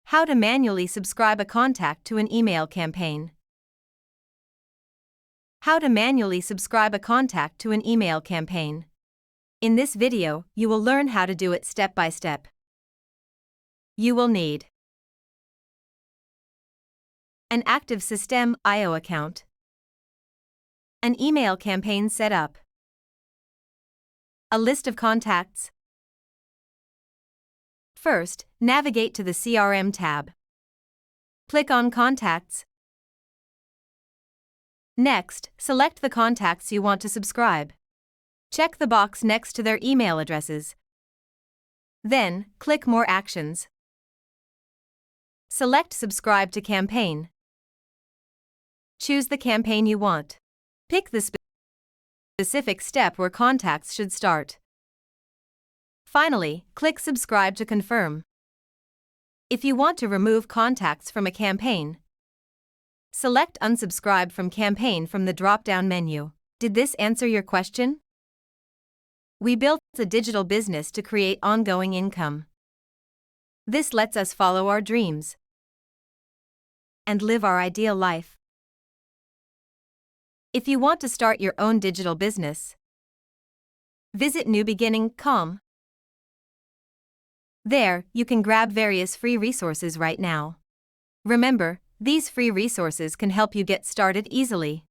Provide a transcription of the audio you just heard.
How to manually subscribe a contact to an email campaign. How to manually subscribe a contact to an email campaign. In this video, you will learn how to do it step by step. You will need an active Systeme.io account, an email campaign setup, a list of contacts. First, navigate to the CRM tab. Click on Contacts. Next, select the contacts you want to subscribe. Check the box next to their email addresses. Then, click More Actions. Select Subscribe to Campaign. Choose the campaign you want. Pick the specific step where contacts should start. Finally, click Subscribe to confirm. If you want to remove contacts from a campaign, select Unsubscribe from Campaign from the drop-down menu. Did this answer your question? We built a digital business to create ongoing income. This lets us follow our dreams and live our ideal life. If you want to start your own digital business, visit newbeginning.com. There, you can grab various free resources right now. Remember, these free resources can help you get started easily.